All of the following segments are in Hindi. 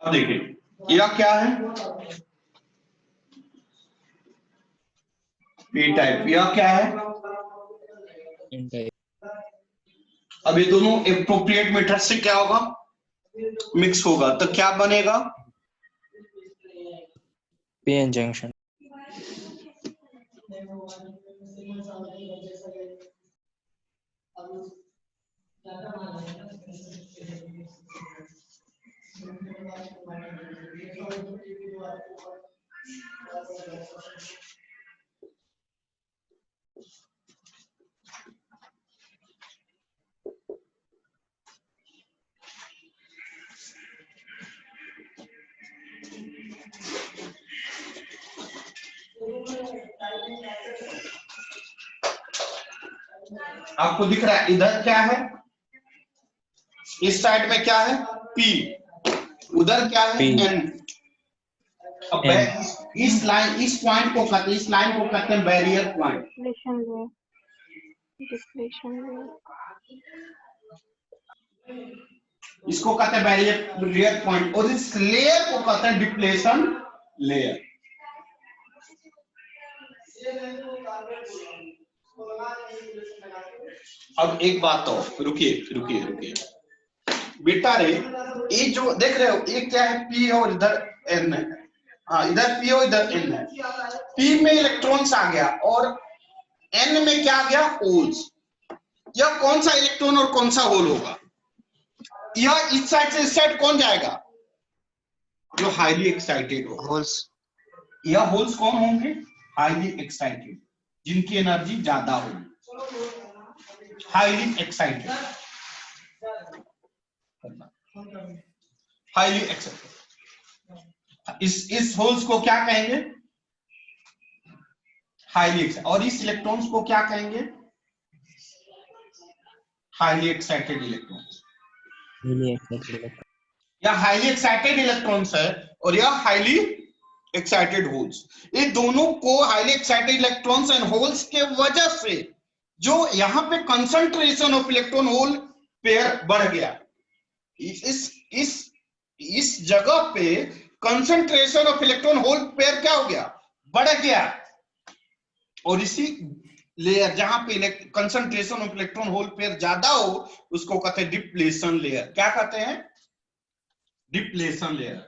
अब देखिए यह क्या है, पी टाइप, यह क्या है, एन टाइप। अब ये दोनों एप्रोप्रिएट मेथड से क्या होगा, मिक्स होगा, तो क्या बनेगा, पीएन जंक्शन। आपको दिख रहा है इधर क्या है, इस साइड में क्या है P, उधर क्या है N। अब इस लाइन, इस पॉइंट को कहते हैं, इस लाइन को कहते हैं बैरियर पॉइंट। इसको कहते हैं बैरियर पॉइंट, और इस लेयर को कहते हैं डिप्लेशन लेयर। अब एक बात और, रुकिए बेटा रे, ये जो देख रहे हो ये क्या है, P और इधर N है, हाँ इधर P और इधर N है। P में इलेक्ट्रॉन्स आ गया और N में क्या आ गया, होल्स। यह कौन सा इलेक्ट्रॉन और कौन सा होल होगा, यह इस साइड से इस साइड कौन जाएगा, जो हाईली एक्साइटेड हो, होल्स। यह होल्स कौन होंगे, हाईली एक्साइटेड, जिनकी एनर्जी ज्यादा होगी, हाईली एक्साइटेड, हाईली एक्साइटेड। इस होल्स को क्या कहेंगे, हाईली एक्साइटेड, और इस इलेक्ट्रॉन्स को क्या कहेंगे, हाईली एक्साइटेड इलेक्ट्रॉन्स। यह हाईली एक्साइटेड इलेक्ट्रॉन्स है और यह हाईली एक्साइटेड होल्स। ये दोनों को highly excited electrons and holes के वजह से जो यहां पे concentration of electron hole pair बढ़ गया, इस जगह पे concentration of electron hole pair क्या हो गया, बढ़ गया। और इसी लेयर जहां पे concentration of electron hole pair ज्यादा हो उसको कहते हैं डिप्लेशन लेयर। क्या कहते हैं, डिप्लेशन लेयर।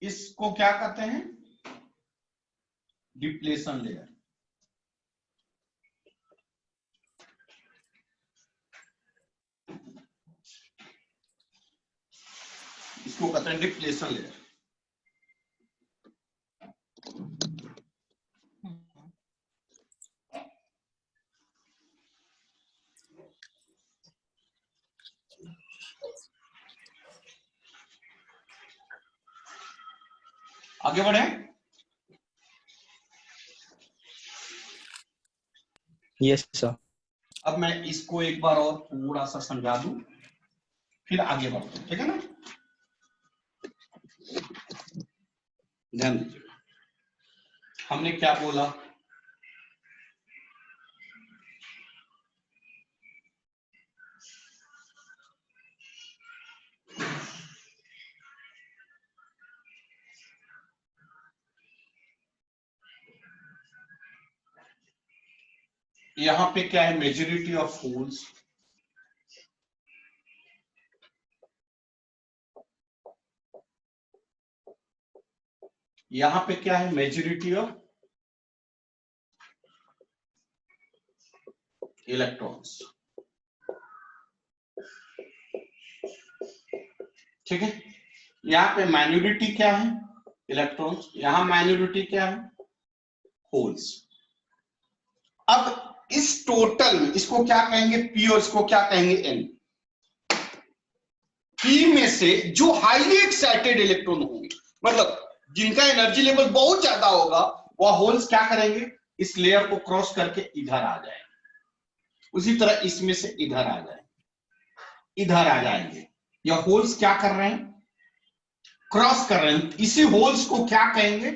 इसको क्या कहते हैं, डिप्लेशन लेयर। इसको कहते हैं डिप्लेशन लेयर। आगे बढ़े, यस सर। अब मैं इसको एक बार और थोड़ा सा समझा दूं फिर आगे बढ़ते हैं, ठीक है ना। ध्यान दीजिए हमने क्या बोला, यहां पे क्या है, मेजॉरिटी ऑफ होल्स, यहां पे क्या है, मेजॉरिटी ऑफ इलेक्ट्रॉन्स, ठीक है। यहाँ पे माइनॉरिटी क्या है, इलेक्ट्रॉन्स, यहां माइनॉरिटी क्या है, होल्स। अब इस टोटल में इसको क्या कहेंगे, P और इसको क्या कहेंगे, N। P में से जो हाईली एक्साइटेड इलेक्ट्रॉन होंगे, मतलब जिनका एनर्जी लेवल बहुत ज्यादा होगा, वह होल्स क्या करेंगे, इस लेयर को क्रॉस करके इधर आ जाएंगे, उसी तरह इसमें से इधर आ जाएंगे, इधर आ जाएंगे। या होल्स क्या कर रहे हैं, क्रॉस कर रहे हैं। इसी होल्स को क्या कहेंगे,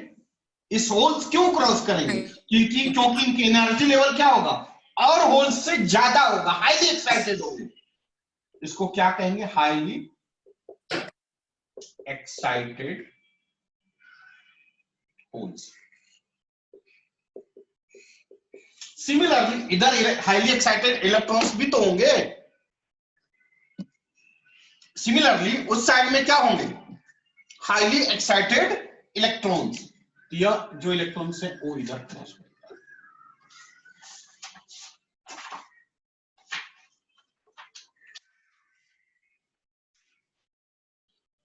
इस होल्स क्यों क्रॉस करेंगे, क्योंकि इनकी एनर्जी लेवल क्या होगा, और होल्स से ज्यादा होगा, हाईली एक्साइटेड होगा। इसको क्या कहेंगे, हाईली एक्साइटेड होल्स। सिमिलरली इधर हाईली एक्साइटेड इलेक्ट्रॉन्स भी तो होंगे, सिमिलरली उस साइड में क्या होंगे, हाईली एक्साइटेड इलेक्ट्रॉन्स। यह जो इलेक्ट्रॉन्स है वो इधर क्रॉस करेगा।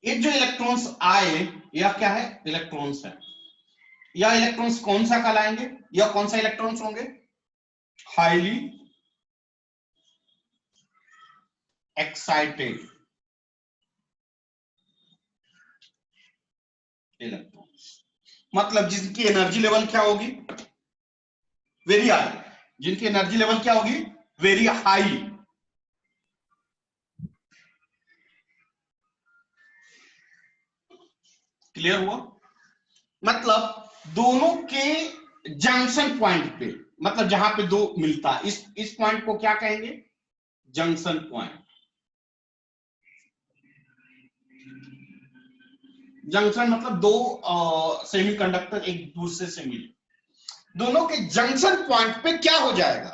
ये जो इलेक्ट्रॉन्स आए, यह क्या है, इलेक्ट्रॉन्स है। यह इलेक्ट्रॉन्स कौन सा कहलाएंगे, यह कौन सा इलेक्ट्रॉन्स होंगे, हाईली एक्साइटेड इलेक्ट्रॉन्स। मतलब जिनकी एनर्जी लेवल क्या होगी, वेरी हाई, जिनकी एनर्जी लेवल क्या होगी, वेरी हाई। क्लियर हुआ, मतलब दोनों के जंक्शन पॉइंट पे, मतलब जहां पे दो मिलता है, इस पॉइंट को क्या कहेंगे, जंक्शन पॉइंट। जंक्शन मतलब दो सेमीकंडक्टर एक दूसरे से मिले, दोनों के जंक्शन पॉइंट पे क्या हो जाएगा,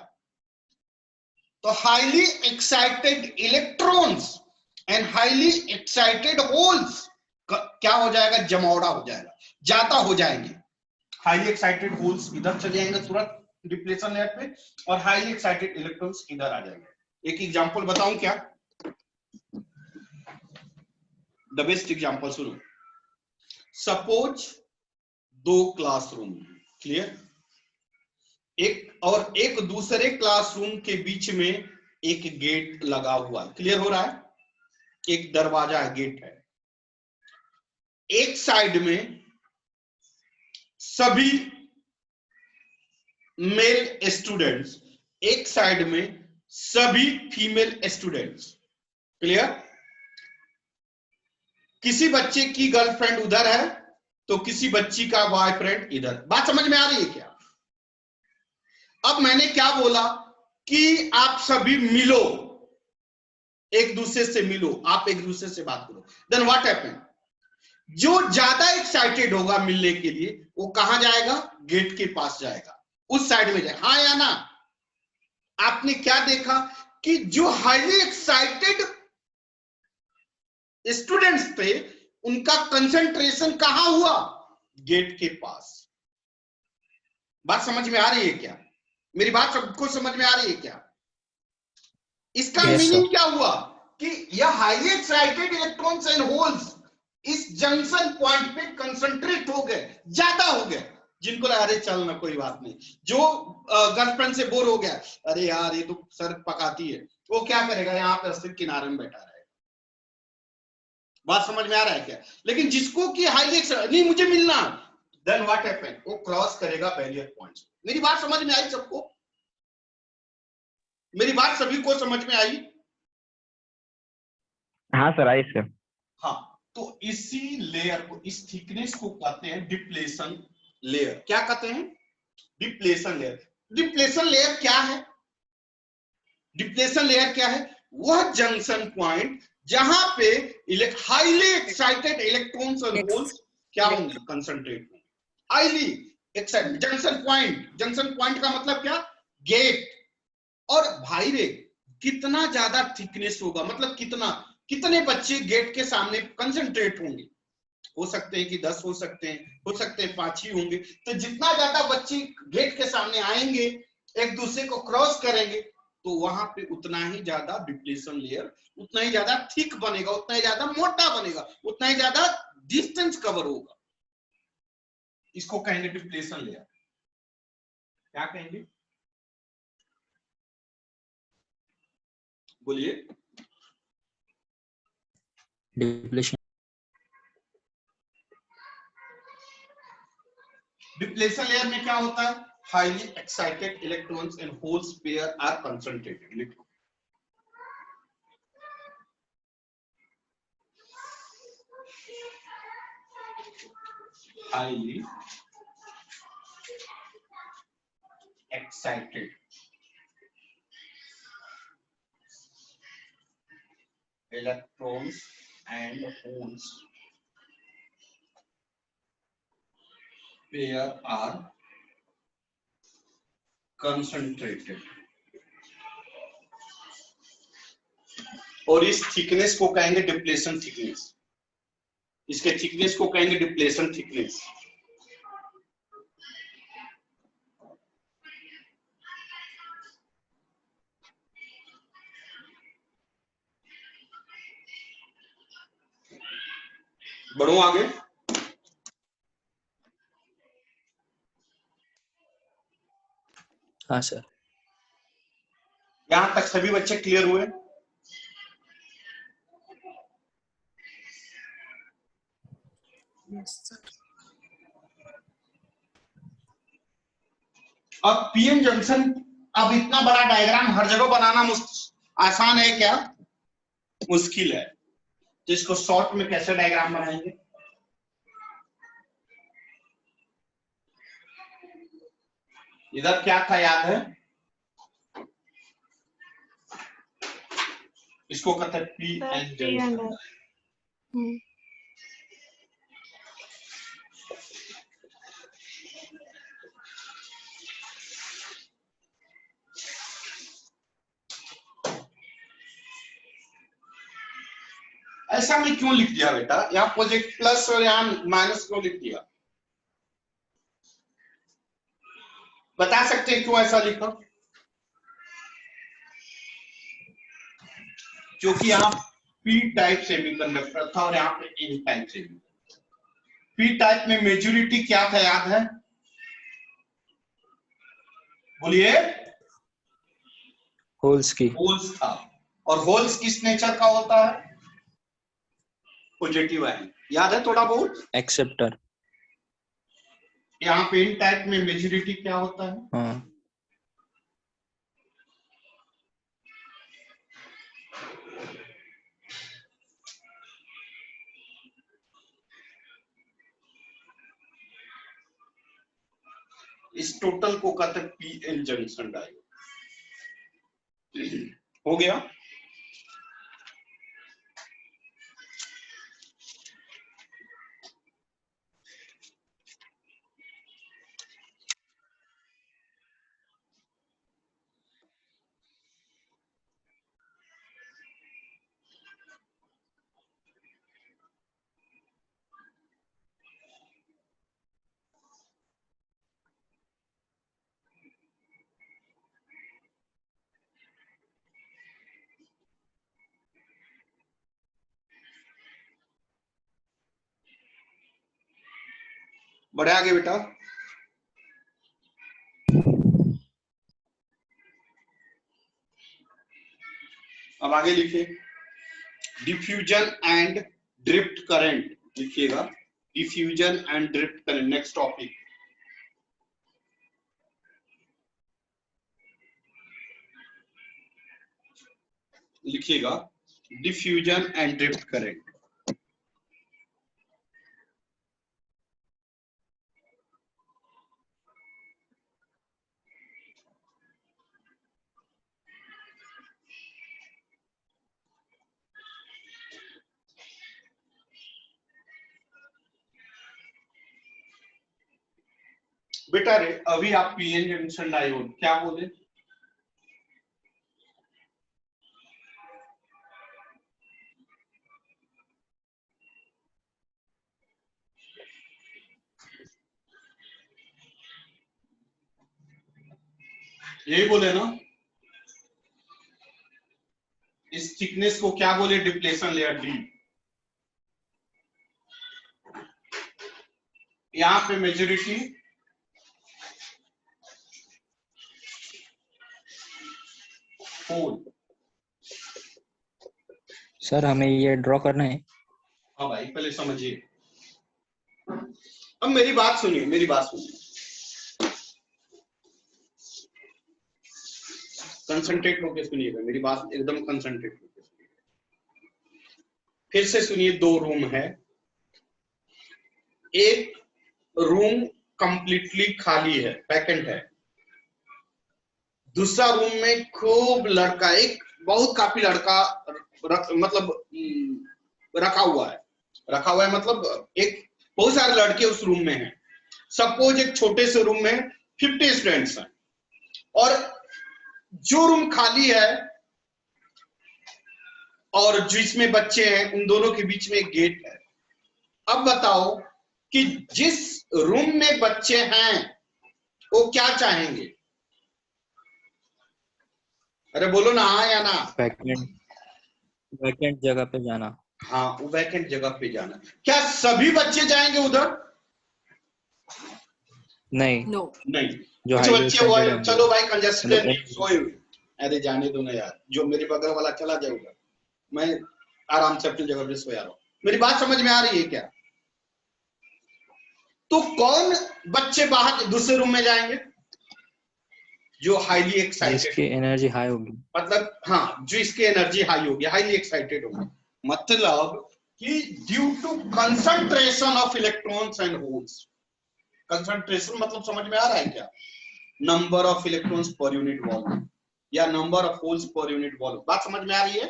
तो highly excited electrons and highly excited holes क्या हो जाएगा, जमौड़ा हो जाएगा, ज्यादा हो जाएंगे। हाईली एक्साइटेड होल्स इधर चले जाएंगे तुरंत डिप्लेशन लेयर पे, और हाईली एक्साइटेड इलेक्ट्रॉन्स इधर आ जाएंगे। एक एग्जांपल बताऊं क्या, द बेस्ट एग्जांपल सुनो। सपोज दो क्लासरूम, क्लियर, एक दूसरे क्लासरूम के बीच में एक गेट लगा हुआ है, क्लियर हो रहा है, एक दरवाजा है, गेट है। एक साइड में सभी मेल स्टूडेंट्स, एक साइड में सभी फीमेल स्टूडेंट्स, क्लियर। किसी बच्चे की गर्लफ्रेंड उधर है तो किसी बच्ची का बॉयफ्रेंड इधर। बात समझ में आ रही है क्या? अब मैंने क्या बोला कि आप सभी मिलो, एक दूसरे से मिलो, आप एक दूसरे से बात करो। देन व्हाट हैपन, जो ज्यादा एक्साइटेड होगा मिलने के लिए वो कहां जाएगा, गेट के पास जाएगा, उस साइड में जाएगा, हाँ या ना। आपने क्या देखा कि जो हाईली एक्साइटेड स्टूडेंट्स थे उनका कंसंट्रेशन कहां हुआ, गेट के पास। बात समझ में आ रही है क्या, मेरी बात सबको समझ में आ रही है क्या? इसका Yes, मीनिंग sir. क्या हुआ कि यह highly excited electrons and holes इस जंक्शन पॉइंट पे कंसंट्रेट हो गए, ज्यादा हो गए। जिनको लगा अरे चल ना कोई बात नहीं, जो गर्लफ्रेंड से बोर हो गया, अरे यार ये तो सर पकाती है, वो क्या करेगा, यहाँ पे सिर्फ किनारे में बैठा रहेगा। बात समझ में आ रहा है क्या? लेकिन जिसको कि हाईली नहीं मुझे मिलना, देन व्हाट हैपन, वो क्रॉस करेगा बैरियर पॉइंट। मेरी बात समझ में आई सबको, मेरी बात सभी को समझ में आई? हाँ सर, आई सर। हाँ, तो इसी लेयर को, इस थिकनेस को कहते हैं डिप्लेशन लेयर। क्या कहते हैं, डिप्लेशन लेयर। डिप्लेशन लेयर क्या है, डिप्लेशन लेयर क्या है, वह जंक्शन पॉइंट जहां पे हाईली एक्साइटेड इलेक्ट्रॉन्स और होल्स क्या होंगे, कंसंट्रेट होंगे। Highly excited junction point, junction point का मतलब क्या, गेट। और भाई रे कितना ज्यादा थिकनेस होगा, मतलब कितने बच्चे गेट के सामने कंसंट्रेट होंगे, हो सकते हैं कि 10 हो सकते हैं 5 ही होंगे। तो जितना ज्यादा बच्चे गेट के सामने आएंगे, एक दूसरे को क्रॉस करेंगे, तो वहां पे उतना ही ज्यादा डिप्लेशन लेयर, उतना ही ज्यादा थिक बनेगा, उतना ही ज्यादा मोटा बनेगा, उतना ही ज्यादा डिस्टेंस कवर होगा। इसको कहेंगे डिप्लेशन लेयर। क्या कहेंगे, बोलिए। Depletion. डिप्लेशन लेयर में क्या होता है, highly excited electrons in holes pair are concentrated. लिखो highly excited electrons and holes pair are concentrated. और इस थिकनेस को कहेंगे डिप्लेशन थिकनेस, इसके थिकनेस को कहेंगे डिप्लेशन थिकनेस। बढ़ो आगे। हाँ सर। यहां तक सभी बच्चे क्लियर हुए? Yes sir. अब पीएन जंक्शन, अब इतना बड़ा डायग्राम हर जगह बनाना आसान है क्या? मुश्किल है। तो इसको शॉर्ट में कैसे डायग्राम बनाएंगे? इधर क्या था याद है? इसको कहते हैं पीएन जंक्शन। ऐसा मैं क्यों लिख दिया बेटा? यहाँ पॉजिटिव प्लस और यहाँ माइनस क्यों लिख दिया? बता सकते हैं क्यों ऐसा लिखा? क्योंकि यहाँ पी टाइप सेमीकंडक्टर था और यहाँ पे N type semiconductor. P type में मेजॉरिटी क्या था याद है? बोलिए। होल्स की। होल्स था। और होल्स किस नेचर का होता है? Positive ion. याद है थोड़ा बहुत? एक्सेप्टर। यहाँ पे एन टाइप में मेजॉरिटी क्या होता है? हाँ। इस टोटल को कहते हैं पीएन जंक्शन डायोड। हो गया? बढ़े आगे बेटा। अब आगे लिखिए डिफ्यूजन एंड ड्रिफ्ट करंट। लिखिएगा diffusion and drift current. Next topic लिखिएगा डिफ्यूजन एंड ड्रिफ्ट करंट। बेटा रे अभी आप पीएन जंक्शन डायोड क्या बोले? यही बोले ना? इस थिकनेस को क्या बोले? Depletion layer D. यहां पे मेजॉरिटी होल। सर हमें ये ड्रॉ करना है। हाँ भाई पहले समझिए। अब मेरी बात सुनिए, मेरी बात सुनिए। कंसंट्रेट होकर सुनिएगा, मेरी बात एकदम कंसंट्रेट होकर सुनिएगा। फिर से सुनिए, 2 रूम है, एक रूम कंप्लीटली खाली है, वैकेंट है, दूसरा रूम में खूब लड़का, एक बहुत काफी लड़का रखा हुआ है मतलब एक बहुत सारे लड़के उस रूम में हैं। सपोज एक छोटे से रूम में 50 स्टूडेंट्स हैं और जो रूम खाली है और जिसमें बच्चे हैं उन दोनों के बीच में एक गेट है। अब बताओ कि जिस रूम में बच्चे हैं वो क्या चाहेंगे? अरे बोलो ना, हाँ या ना? वैकेंट जगह पे जाना। हाँ, वो वैकेंट जगह पे जाना। क्या सभी बच्चे जाएंगे उधर? नहीं नहीं, जो कुछ highly बच्चे excited होंगे। चलो भाई कंजेस्टेड मतलब सोए हुए। अरे जाने दो ना यार, जो मेरे बगल वाला चला जाएगा, मैं आराम से अपनी जगह पे सोया रहा हूं। मेरी बात समझ में आ रही है क्या? तो कौन बच्चे बाहर दूसरे रूम में जाएंगे? जो हाईली एक्साइटेड, जिसकी एनर्जी हाई होगी, मतलब हाँ, जो इसकी एनर्जी हाई होगी, हाईली एक्साइटेड होगी। मतलब कि due to concentration of electrons and holes. Concentration मतलब समझ में आ रहा है क्या? Number of electrons per unit volume या number of holes per unit volume. बात समझ में आ रही है?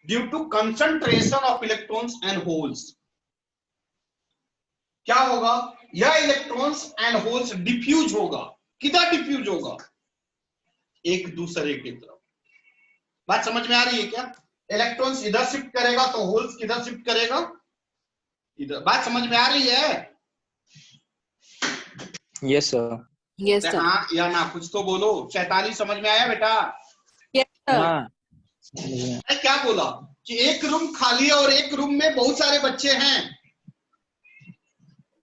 Due to concentration of electrons and holes क्या होगा? यह इलेक्ट्रॉन्स एंड होल्स डिफ्यूज होगा। किधर डिफ्यूज होगा? एक दूसरे की तरफ। बात समझ में आ रही है क्या? इलेक्ट्रॉन्स इधर शिफ्ट करेगा तो होल्स किधर शिफ्ट करेगा? इधर। बात समझ में आ रही है? Yes sir. हाँ या ना, कुछ तो बोलो। 47 समझ में आया बेटा? हाँ। क्या बोला कि एक रूम खाली है और एक रूम में बहुत सारे बच्चे हैं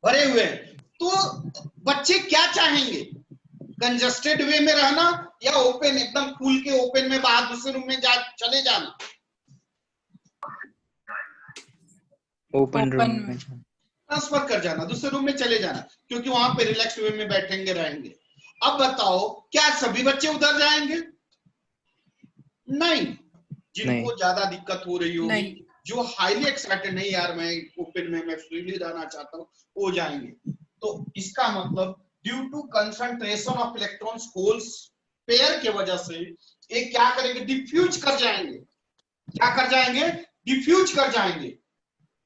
भरे हुए, तो बच्चे क्या चाहेंगे? कंजस्टेड वे में रहना या ओपन, एकदम खुल के ओपन में बाहर दूसरे रूम में चले जाना? ओपन रूम में ट्रांसफर कर जाना, दूसरे रूम में चले जाना, क्योंकि वहां पे रिलैक्स वे में बैठेंगे, रहेंगे। अब बताओ, क्या सभी बच्चे उधर जाएंगे? नहीं, जिनको ज्यादा दिक्कत हो रही होगी, जो हाईली एक्साइटेड, नहीं यार मैं ओपन में, मैं फ्रीली रहना चाहता हूँ, वो जाएंगे। तो इसका मतलब due to concentration of electrons holes pair के वजह से ये क्या करेंगे? डिफ्यूज कर जाएंगे। क्या कर जाएंगे? डिफ्यूज कर जाएंगे।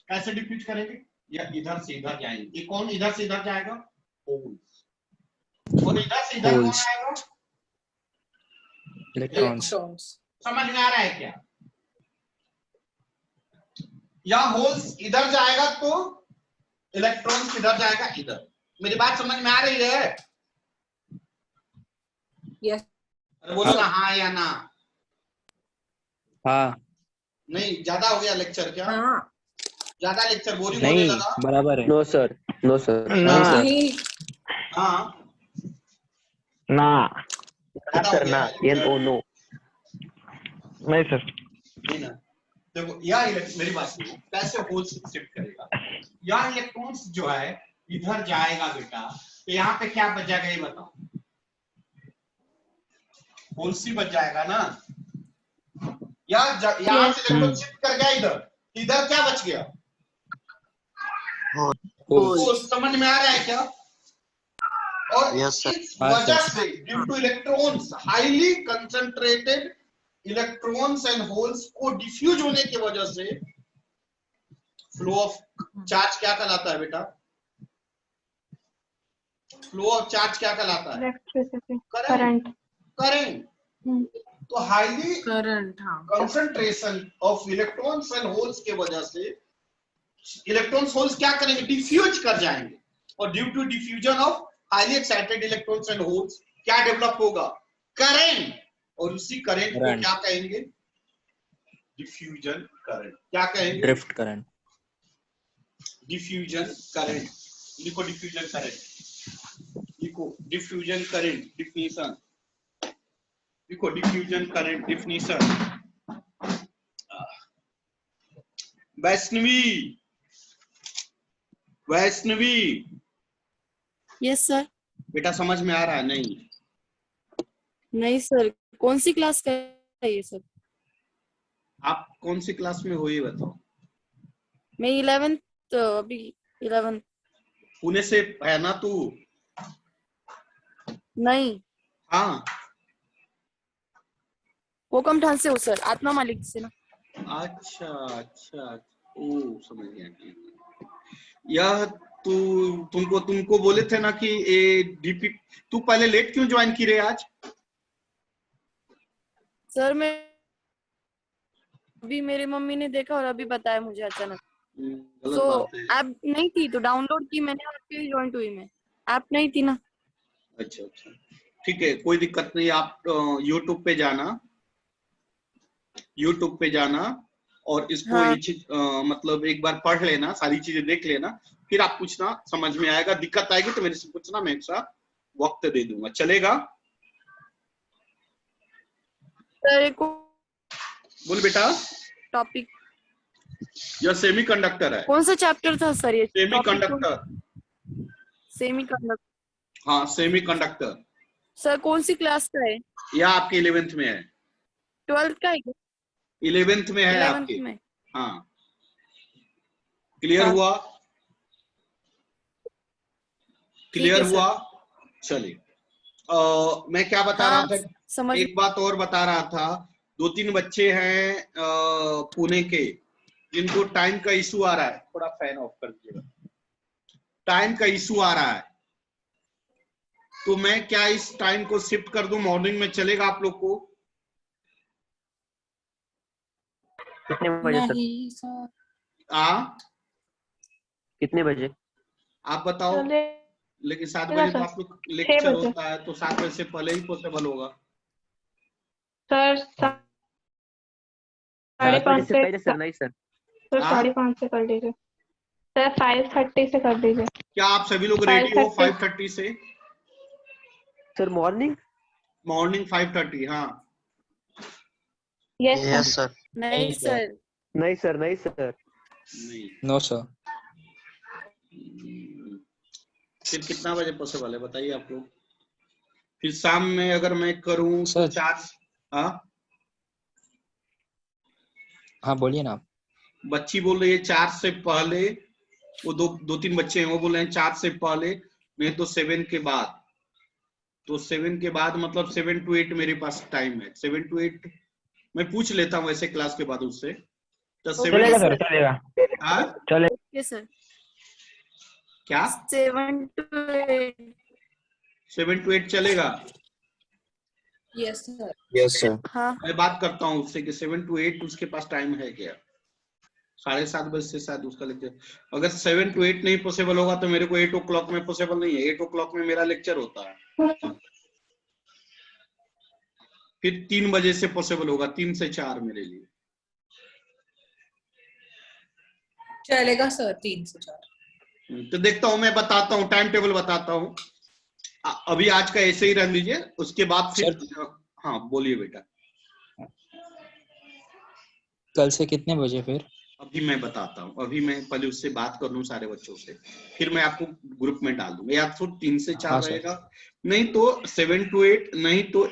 कैसे डिफ्यूज करेंगे? या इधर से इधर जाएंगे। ये कौन इधर से इधर जाएगा? होल्स। और इधर से इधर कौन आएगा? इलेक्ट्रॉन्स। समझ में आ रहा है क्या? या होल्स इधर जाएगा तो इलेक्ट्रॉन्स किधर जाएगा? इधर। मेरी बात समझ में आ रही है? यस। अरे बोलो ना, हाँ या ना? हाँ। नहीं, ज्यादा हो गया लेक्चर क्या? हाँ। ज्यादा लेक्चर बोरिंग होने नहीं लगा? बराबर है। नो सर, नो सर, नहीं सर। हाँ ना ज्यादा हो सर, गया ना एन ओ नो। नहीं सर। नहीं ना। देखो यह मेरी बात सुनो, कैसे होल्स शिफ्ट करेगा? यह इलेक्ट्रॉन्स जो है इधर जाएगा बेटा, तो यहाँ पे क्या बच जाएगा ये बताओ? होल्स ही बच जाएगा ना। यहाँ से इलेक्ट्रॉन शिफ्ट कर गया इधर, इधर क्या बच गया? होल्स। समझ में आ रहा है क्या? और इस वजह से due two electrons, highly concentrated electrons and holes को डिफ्यूज होने की वजह से फ्लो ऑफ चार्ज क्या कहलाता है बेटा? फ्लो ऑफ चार्ज क्या कहलाता है? करंट। करंट। तो highly current, concentration of electrons and holes के वजह से इलेक्ट्रॉन्स होल्स क्या करेंगे? डिफ्यूज कर जाएंगे। और due to diffusion of highly excited electrons and holes क्या डेवलप होगा? करंट। और उसी करंट को क्या कहेंगे? Diffusion current. क्या कहेंगे? Drift current. Diffusion current. लिखो डिफ्यूजन करंट, लिखो डिफ्यूजन करंट डिफिनीशन, लिखो diffusion current definition. Vaishnavi, Vaishnavi. Yes sir. बेटा समझ में आ रहा है? नहीं नहीं सर, कौन सी क्लास का है ये सर? आप कौन सी क्लास में हो ये बताओ। मैं 11th, अभी 11th। पुणे से है ना तू? नहीं, हाँ। कोकमठान से हूँ सर, आत्मा मालिक से ना। अच्छा अच्छा, ओ समझ गया। यह तू तुमको तुमको बोले थे ना कि ए डीपी, तू पहले लेट क्यों ज्वाइन की रे आज? सर मैं अभी, मेरी मम्मी ने देखा और अभी बताया मुझे अचानक। गलत बात है। ऐप नहीं थी तो डाउनलोड की मैंने और फिर ज्वाइन हुई मैं। ऐप नहीं थी ना। अच्छा अच्छा, ठीक है, कोई दिक्कत नहीं। आप यूट्यूब पे जाना, यूट्यूब पे जाना और इसको हाँ ये चीज मतलब एक बार पढ़ लेना, सारी चीजें देख लेना, फिर आप पूछना, समझ में आएगा। दिक्कत आएगी तो मेरे से पूछना, मैं एक साथ वक्त दे दूंगा, चलेगा? सर, एक बोल बेटा। टॉपिक यह सेमी कंडक्टर है। कौन सा चैप्टर था सर ये? Semi topic conductor. Semi conductor. हाँ, सेमी कंडक्टर। सर कौन सी क्लास का है? यह आपके 11th में है। 12th का है क्या? 11th में है 11th आपके। में। हाँ, क्लियर हाँ, हुआ? ठीक क्लियर है हुआ? सर। चलिए, मैं क्या बता रहा हाँ, था, समझ। एक बात और बता रहा था। 2-3 बच्चे हैं पुणे के, जिनको टाइम का इशू आ रहा है। थोड़ा फैन ऑफ कर दीजिएगा। टाइम का इशू आ रहा है, तो मैं क्या इस टाइम को शिफ्ट कर दूं, मॉर्निंग में चलेगा आप लोग को? कितने बजे सर? नहीं सर। कितने बजे? आप बताओ। लेकिन 7 बजे तो आप लोग लेक्चर होता है, तो 7 बजे से पहले ही पॉसिबल होगा। सर 7 बजे 5:30 से से। पहले सर? नहीं सर। सर 5:30 से कर दीजिए। सर 5:30 से कर दीजिए। क्या आप सभी लोग रेडी हो 5:30 5:30 से? Sir morning? मॉर्निंग 5:30, हाँ। Yes sir. नहीं सर। नहीं सर, नहीं सर। नहीं, नो सर। फिर कितना बजे पॉसिबल है बताइए आप लोग? फिर शाम में अगर मैं करूं तो सर। 4। हाँ, हाँ बोलिए ना आप। बच्ची बोल रही है 4 से पहले। वो 2-3 बच्चे हैं, वो बोल रहे हैं 4 से पहले, नहीं तो 7 के बाद। तो 7 के बाद मतलब 7 to 8 मेरे पास टाइम है। 7 to 8 मैं पूछ लेता हूँ ऐसे क्लास के बाद उससे। तो 7 चलेगा to सर, चलेगा। हाँ? चलेगा। Okay sir. क्या 7 to 8। 7 to 8 चलेगा? Yes sir. Yes sir. हाँ, मैं बात करता हूँ उससे कि 7 to 8 उसके पास टाइम है क्या। 7:30 बजे से शायद उसका लेक्चर। अगर 7 to 8 नहीं पॉसिबल होगा तो मेरे को 8 o'clock में पॉसिबल नहीं है। 8 o'clock में मेरा लेक्चर होता है। फिर 3 बजे से पॉसिबल होगा, 3 से 4 मेरे लिए। चलेगा सर 3 से 4। तो देखता हूँ, मैं बताता हूँ, टाइम टेबल बताता हूँ। अभी आज का ऐसे ही रह लीजिए, उसके बाद फिर। हाँ बोलिए बेटा। कल से कितने बजे फिर? अभी मैं बताता हूँ, अभी मैं पहले उससे बात कर लूँ सारे बच्चों से, फिर मैं आपको ग्रुप में डाल दूंगा। या तो 3 से 4 हाँ सर। रहेगा, नहीं तो 7 to 8, नहीं तो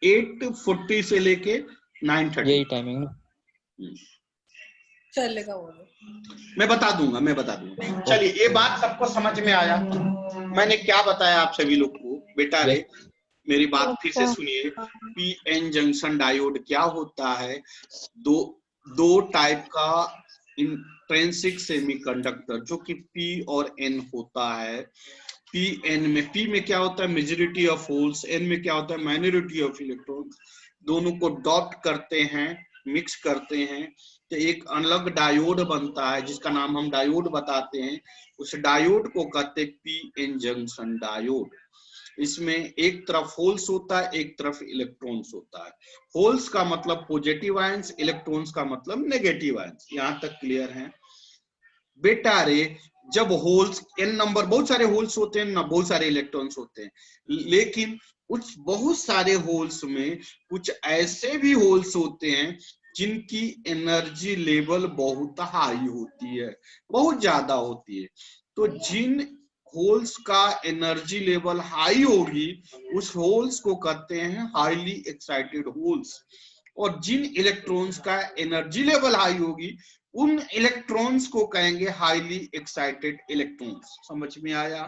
8:40 से लेके 9:30। यही टाइमिंग ना? चलेगा वो। मैं बता दूंगा। चलिए, ये बात सबको समझ में आया? मैंने क्या बताया आप सभी लोग को? बेटा रे, मेरी बात फिर से सुनिए। पीएन जंक्शन डायोड क्या होता है? दो टाइप का इंट्रिंसिक सेमीकंडक्टर, जो कि पी और एन होता है। पीएन में, पी में क्या होता है? Majority of holes. एन में क्या होता है? Minority of electron. दोनों को डॉट करते हैं, मिक्स करते हैं, तो एक अलग डायोड बनता है, जिसका नाम हम डायोड बताते हैं। उस डायोड को कहते हैं पीएन जंक्शन डायोड। इसमें एक तरफ होल्स होता है, एक तरफ इलेक्ट्रॉन्स होता है। होल्स का मतलब पॉजिटिव आयंस, इलेक्ट्रॉन्स का मतलब नेगेटिव आयंस। यहां तक क्लियर है बेटा रे? जब होल्स एन नंबर, बहुत सारे होल्स होते हैं ना, बहुत सारे इलेक्ट्रॉन्स होते हैं, लेकिन कुछ बहुत सारे होल्स में कुछ ऐसे भी होल्स होते हैं जिनकी एनर्जी लेवल बहुत हाई होती है, बहुत ज्यादा होती है। तो जिन होल्स का एनर्जी लेवल हाई होगी उस होल्स को कहते हैं हाईली एक्साइटेड होल्स, और जिन इलेक्ट्रॉन्स का एनर्जी लेवल हाई होगी उन इलेक्ट्रॉन्स को कहेंगे हाईली एक्साइटेड इलेक्ट्रॉन्स। समझ में आया?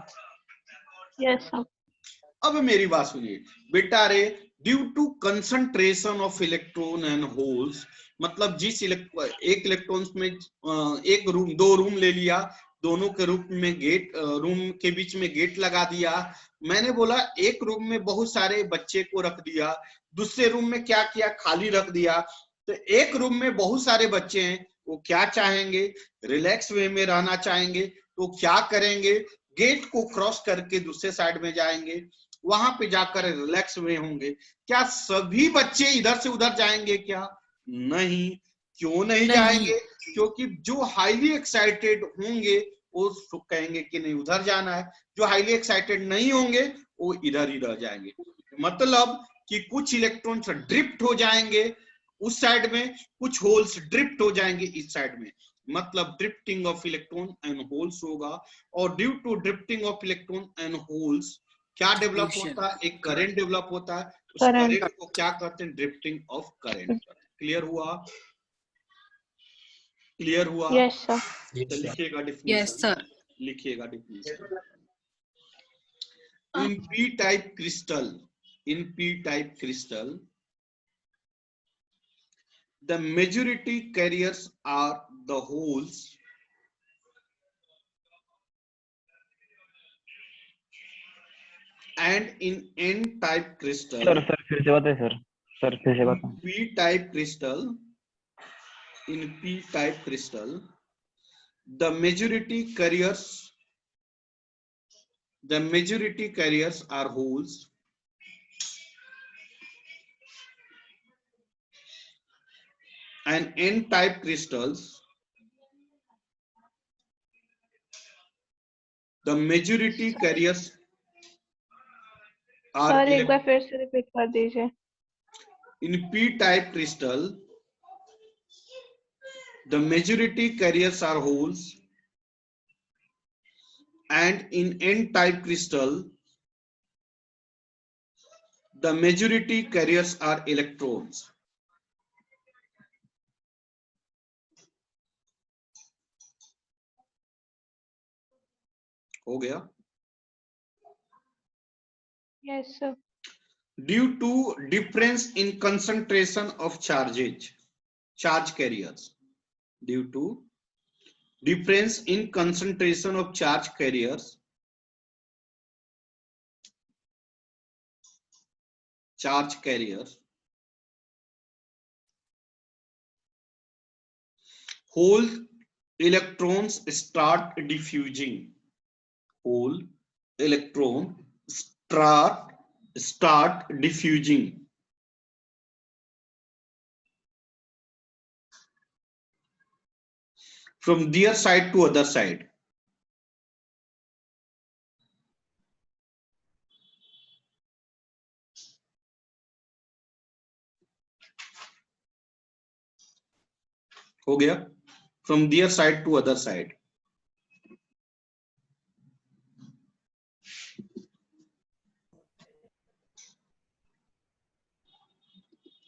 Yes sir. अब मेरी बात सुनिए बेटा रे, due to concentration of electron and holes, मतलब जिस एक इलेक्ट्रॉन्स में एक रूम, दो रूम ले लिया, दोनों के रूप में गेट, रूम के बीच में गेट लगा दिया। मैंने बोला एक रूम में बहुत सारे बच्चे को रख दिया, दूसरे रूम में क्या किया, खाली रख दिया। तो एक रूम में बहुत सारे बच्चे हैं, वो क्या चाहेंगे, रिलैक्स वे में रहना चाहेंगे, तो क्या करेंगे, गेट को क्रॉस करके दूसरे साइड में जाएंगे, वहां पे जाकर रिलैक्स वे होंगे। क्या सभी बच्चे इधर से उधर जाएंगे क्या? नहीं। क्यों नहीं जाएंगे? क्योंकि जो हाईली एक्साइटेड होंगे वो कहेंगे कि नहीं उधर जाना है, जो हाईली एक्साइटेड नहीं होंगे वो इधर ही रह जाएंगे। मतलब कि कुछ इलेक्ट्रॉन्स ड्रिफ्ट हो जाएंगे उस साइड में, कुछ होल्स ड्रिफ्ट हो जाएंगे इस साइड में, मतलब drifting of electron and holes होगा। और due to drifting of electron and holes क्या डेवलप होता है, एक करंट डेवलप होता है, उस Current. करंट को क्या कहते हैं, ड्रिफ्टिंग ऑफ करंट। क्लियर हुआ? क्लियर हुआ? Yes sir. तो लिखिएगा Yes, डिफिनेशन, sir. लिखिएगा definition. In p-type crystal, in p-type crystal, the majority carriers are the holes and in n-type crystal, sir फिर से बताएं सर, फिर से बताएं। p-type crystal, in p-type crystal, the majority carriers are holes and n-type crystals, the majority carriers are sir एक बार फिर से रिपीट कर दीजिए। in p-type crystal, the majority carriers are holes and in n-type crystal, the majority carriers are electrons. हो गया? Yes sir. Due to difference in concentration of charges, charge carriers, due to difference in concentration of charge carriers, whole electrons start diffusing, whole electron start diffusing from their side to other side. हो गया? From their side to other side.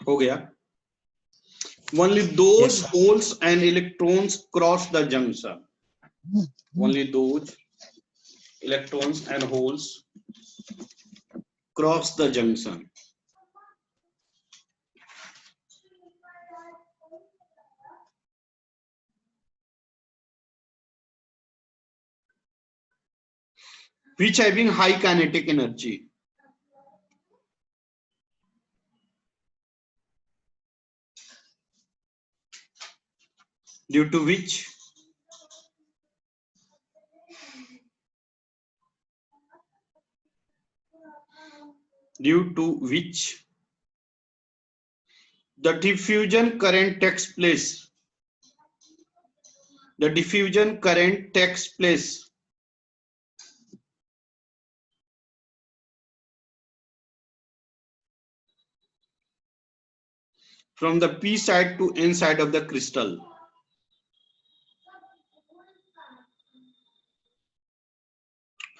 हो गया? Only those holes and electrons cross the junction. Only those electrons and holes cross the junction. Which having high kinetic energy. Due to which the diffusion current takes place. The diffusion current takes place from the p side to n side of the crystal.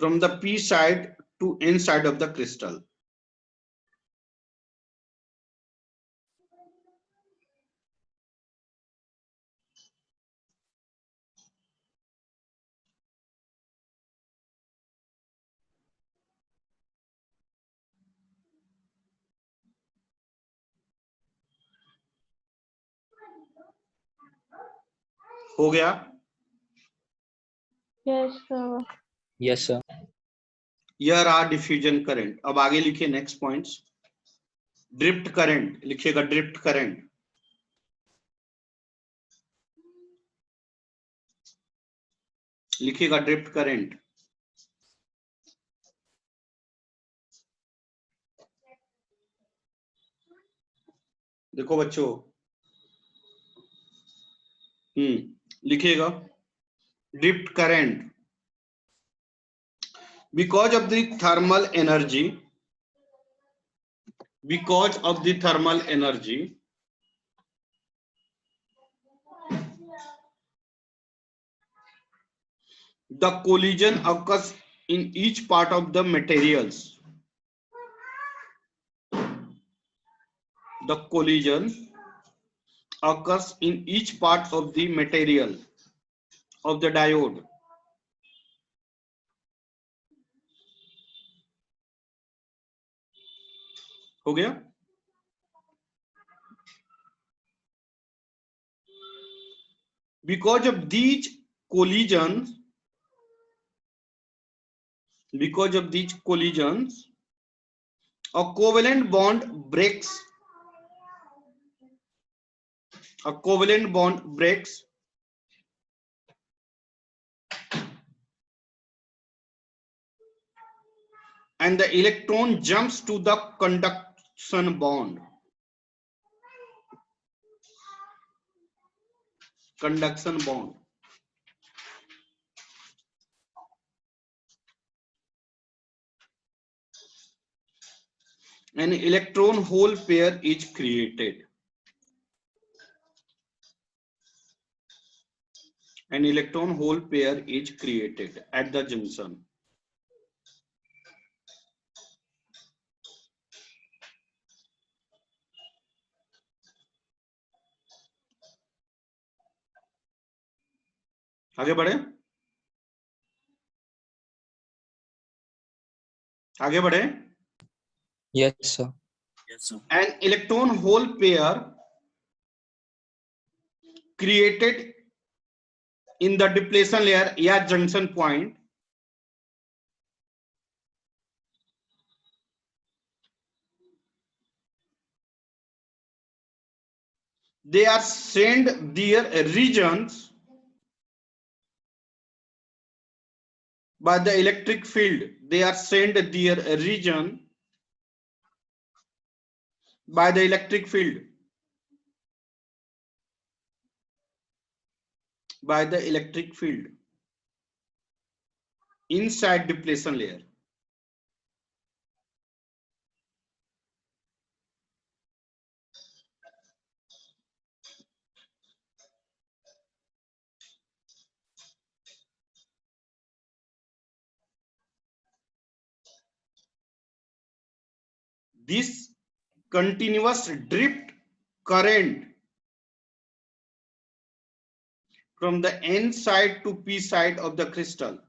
from the p side to n side of the crystal. हो गया? Yes, sir. Yes, sir. Here are diffusion current. अब आगे लिखिए नेक्स्ट पॉइंट्स. ड्रिफ्ट करंट लिखिएगा, ड्रिफ्ट करंट. लिखिएगा ड्रिफ्ट करंट. देखो बच्चों, लिखिएगा drift current. Because of the thermal energy, the collision occurs in each part of the materials. The collision occurs in each part of the material of the diode. हो गया? Because of these collisions, a covalent bond breaks. And the electron jumps to the conduction bond. An electron hole pair is created. An electron hole pair is created at the junction. आगे बढ़े? आगे बढ़े? Yes, sir. An electron hole pair created in the depletion layer या junction point they are sent their regions by the electric field. They are sent their region by the electric field. By the electric field inside depletion layer. This continuous drift current from the N side to P side of the crystal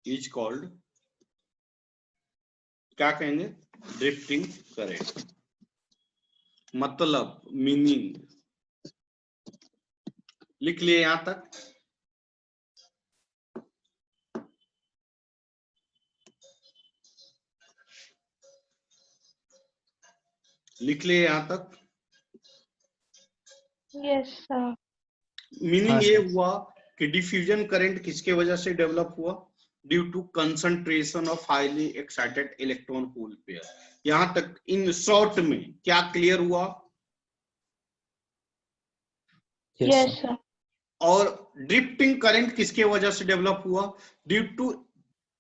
is called, क्या कहेंगे? Drifting current. मतलब मीनिंग लिख लिए यहां तक? लिख लिए यहां तक? Yes, sir. मीनिंग हाँ, ये सर. हुआ कि डिफ्यूजन करंट किसके वजह से डेवलप हुआ? Due to concentration of highly excited electron hole pair. यहां तक इन शॉर्ट में क्या क्लियर हुआ? Yes, sir. और ड्रिफ्टिंग करंट किसके वजह से डेवलप हुआ? Due to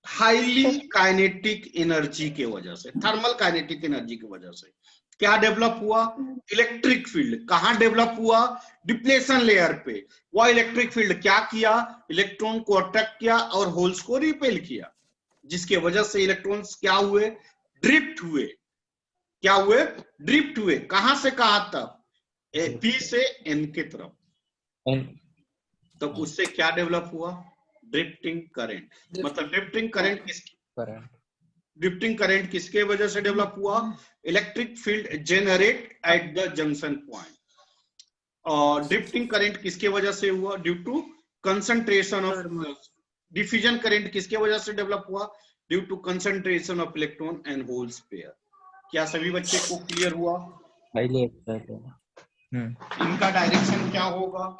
highly kinetic energy के वजह से, थर्मल काइनेटिक एनर्जी की वजह से. क्या डेवलप हुआ? Electric field. कहां डेवलप हुआ? डिप्लेशन लेयर पे। वह इलेक्ट्रिक फील्ड क्या किया? इलेक्ट्रॉन को अट्रैक्ट किया और होल्स को रिपेल किया, जिसके वजह से इलेक्ट्रॉन्स क्या हुए? ड्रिफ्ट हुए। क्या हुए? ड्रिफ्ट हुए। कहां से कहां तक? पी से एन की तरफ। तो उससे क्या डेवलप हुआ? Drifting current. मतलब ड्रिफ्टिंग करंट किसके वजह से डेवलप हुआ? Electric field generate at the junction point. और ड्रिफ्टिंग करंट किसके वजह से हुआ? Due to concentration of. Diffusion current किसके वजह से डेवलप हुआ? Due to concentration of electron and holes pair. क्या सभी बच्चे को क्लियर हुआ? Highly excited. इनका डायरेक्शन क्या होगा?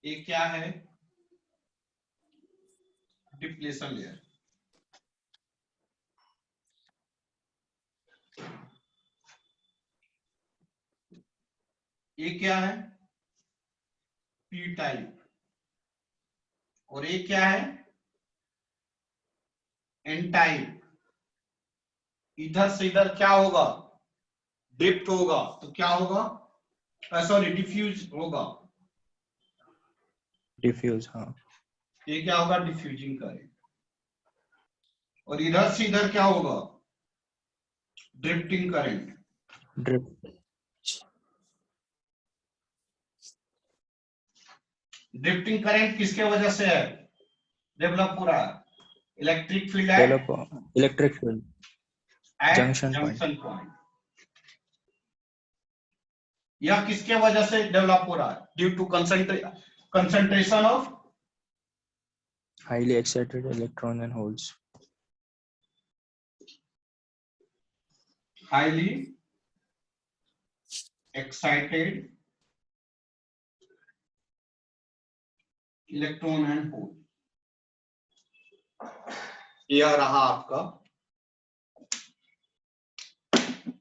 ये क्या है? Depletion layer. ये क्या है? P type. और ये क्या है? N type. इधर से इधर क्या होगा? ड्रिफ्ट होगा। तो क्या होगा? सॉरी, डिफ्यूज होगा। डिफ्यूज, हाँ। ये क्या होगा? Diffusing current. और इधर से इधर क्या होगा? Drifting current. Drift. Drifting current किसके वजह से है डेवलप हो रहा है? इलेक्ट्रिक फील्ड है develop electric field at junction junction point. यह किसके वजह से डेवलप हो रहा है? Due to concentration of highly excited electron and holes. highly excited electron and hole. यह रहा आपका।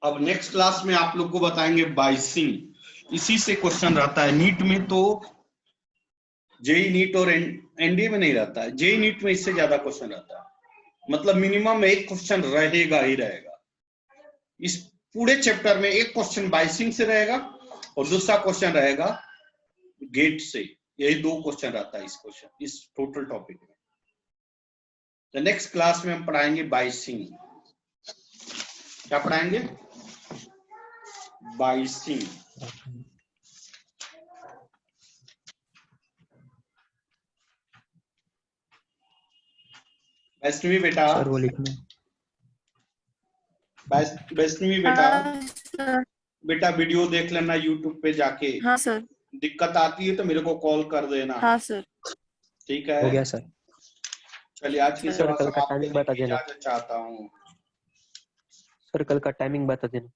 अब नेक्स्ट क्लास में आप लोग को बताएंगे बाइसिंग। इसी से क्वेश्चन रहता है नीट में, तो जेई नीट और एनडीए में नहीं रहता है। जेई नीट में इससे ज्यादा क्वेश्चन रहता है। मतलब मिनिमम एक क्वेश्चन रहेगा ही रहेगा। इस पूरे चैप्टर में एक क्वेश्चन बाइसिंग से रहेगा और दूसरा क्वेश्चन रहेगा गेट से। यही दो क्वेश्चन रहता है इस टोटल टॉपिक में। तो नेक्स्ट क्लास में हम पढ़ाएंगे बाइसिंग। क्या पढ़ाएंगे? बाइसिंग। वैष्णवी बेटा, सर वो लिखना। वैष्णवी बेटा, हाँ सर। बेटा वीडियो देख लेना यूट्यूब पे जाके। हाँ सर। दिक्कत आती है तो मेरे को कॉल कर देना। हाँ सर। ठीक है? हो गया सर। चलिए आज की सेवा कल का समाप्त टाइमिंग करने बता की देना। इजाजत चाहता हूँ। सर कल का टाइमिंग बता देना।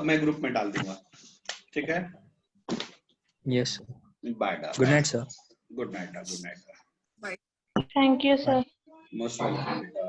मैं ग्रुप में डाल दूंगा। ठीक है? Yes. Bye. Good night sir. Good night. Good night. Thank you sir. Most welcome बेटा।